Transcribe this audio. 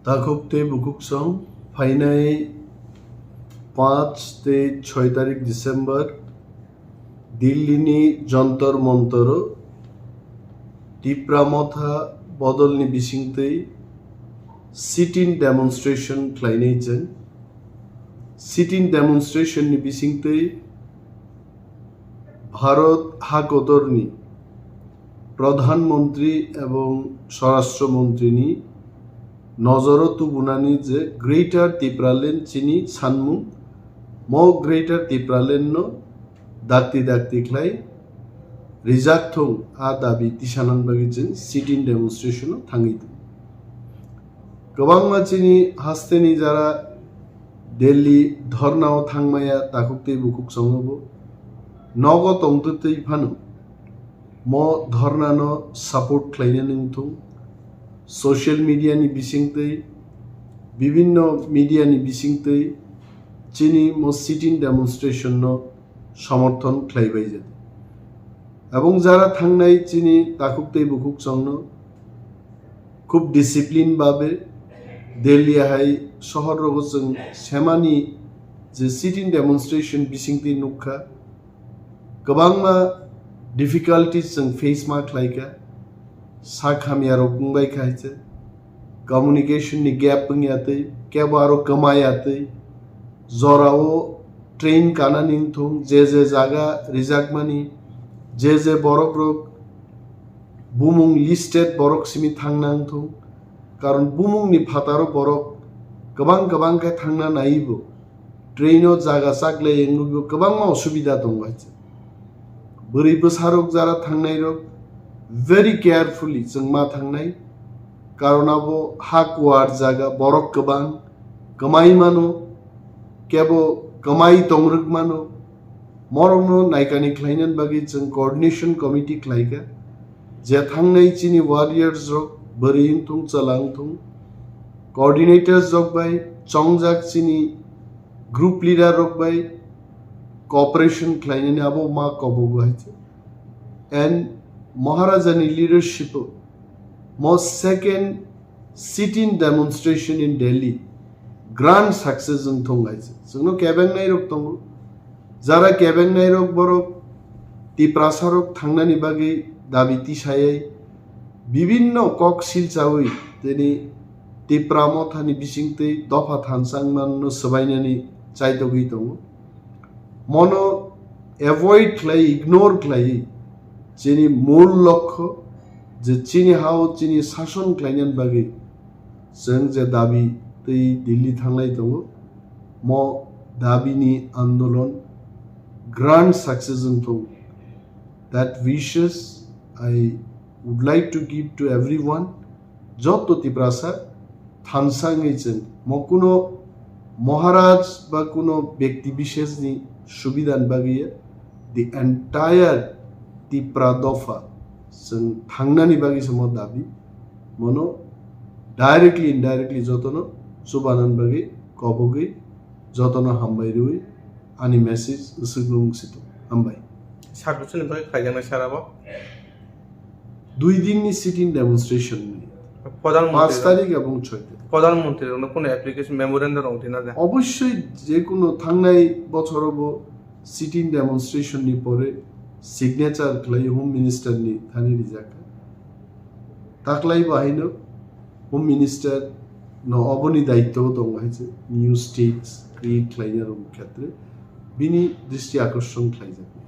Takokte bukuksong ফাইনাই 5 তে 6 তারিখ December দিল্লিনি Jantar Mantar Tipra মথা বদলনি বিসিংতেই সিটিন demonstration খ্লাইনাইছেন সিটিন demonstration नि বিসিংতেই ভারত হাকতরনি প্রধানমন্ত্রী এবং স্বরাষ্ট্রমন্ত্রীনি নজর তুবুনানি যে গ্রেটার তিপ্রালেন চিনি সানমু ম গ্রেটার তিপ্রালেন নো দাক্তি দাক্তি খ্লাই রিজাক্থং आ दाबि तिसानान बागिजों सिटिन डेमनस्ट्रेशन थांगिद गोबां मानसिनि हास्तेनि जारा दिल्ली धरनाव थांमाया ताकुक्ते बुकुक संगबो नग तंगतै फानो म धरनानो सपोर्ट ख्लायनो नोंथुं सोशल मीडिया नि बिसिंतै विभिन्न मीडिया नि बिसिंतै चिनी म सिटिन डेमनस्ट्रेशन नो समर्थन ख्लायबाय जादों এবং যারা থাংনাই চিনি তাকুকতেই বুকুক চংন খুব ডিসিপ্লিন ভাবে দিল্লি হাই শহর রগজং সেমানি যে সিটিন ডেমনস্ট্রেশন বিসিংতি নুখা गोबांमा डिफिकाल्टीज जों फेस मा ख्लायका सा खामियारो बुंबाय खायचे कम्युनिकेशन नि गैप बुंयातै केबारो कमायातै जराव ट्रेन कानानिं थुं जे जागा रिजाकमानि जे बरक रक बुमुं लिस्टेड बरक सिमि थांनां थुं कारण बुमुं नि फातारो बरक गोबां के थांना नायबो ट्रेनआव जागा सागले एंगुबो गोबां मा असुबिदा दंगायचे बोरै बोसारक जारा थांनाय रक वेरी केयरफुली जों मा थांनाय कारणाबो हाकवार जागा बरक गोबां कमाई मानो केबो कमाई तंग्रक मानो मरंनो नायकानि ख्लायनान बागि जों कोऑर्डिनेशन कमिटी ख्लायगा जे थांनाय चिनि वारियर्स रक बोरैं थुं चलां थुं कोऑर्डिनेटर्स रक बाय चंगजाक चिनि ग्रुप लीडर रक बाय कोऑपरेशन ख्लायनानि आबो मा कबो हायचे एंड महाराजानि लीडरशिप मो सेकेंड सिटिन डेमोन्स्ट्रेशन इन दिल्ली ग्रांड सक्सेस जों थंगायचे जोंनो केबेंनाय रक दंगो যারা Kwrwngwi বরক তিপ্রাসারক থাংনানি বাগै দাবি তিসাयै বিভিন্ন কক সিলচাवै তিনি তিপ্রা মথাनि बिसिंतै दफा थानसांमाननो सबायनानि चाइदगै दङ मनो एवॉइड ख्लाय इग्नोर ख्लाय जिनि मूल लक्ष्य जे चिनि हाव चिनि शासन ख्लायनान बागै जों जे दाबि तै दिल्ली थांनाय दङ म दाबिनि आन्दोलन grand success in thong. That wishes I would like to give to everyone. Joto tiprasa thansangei chen mokuno maharaj ba kuno byakti bishesh ni subidan bagiye the entire tipra dofa जों थांनानि बागै सम दाबि मनो डाइरेक्टली इनडाइरेक्टली जतनो सुबानन बागै कबगै जतनो हामबायरुइ Animesh Salbrumno हामबाय सारबुसनिफ्राय खायजानाय साराबा 2 दिननि sitting डेमनस्ट्रेशन 5 তারিখ এবং 6 তারিখ প্রধানমন্ত্রীর কোনো অ্যাপ্লিকেশন মেমোরেন্ডাম রংটিনা যায় অবশ্যই যে কোনো থাংনাই বছরবো সিটিং ডেমনস্ট্রেশন নি পরে সিগনেচার ख्लाय হোম মিনিস্টার নি থানি রিজাকা তাকলাই বাহিনো হোম মিনিস্টার ন অবনি দায়িত্ব দং হাইছে নিউ স্টেটস ক্রিয়েট ख्लायनार ক্ষেত্রে बिनि दृष्टि आकर्षण ख्लायजाक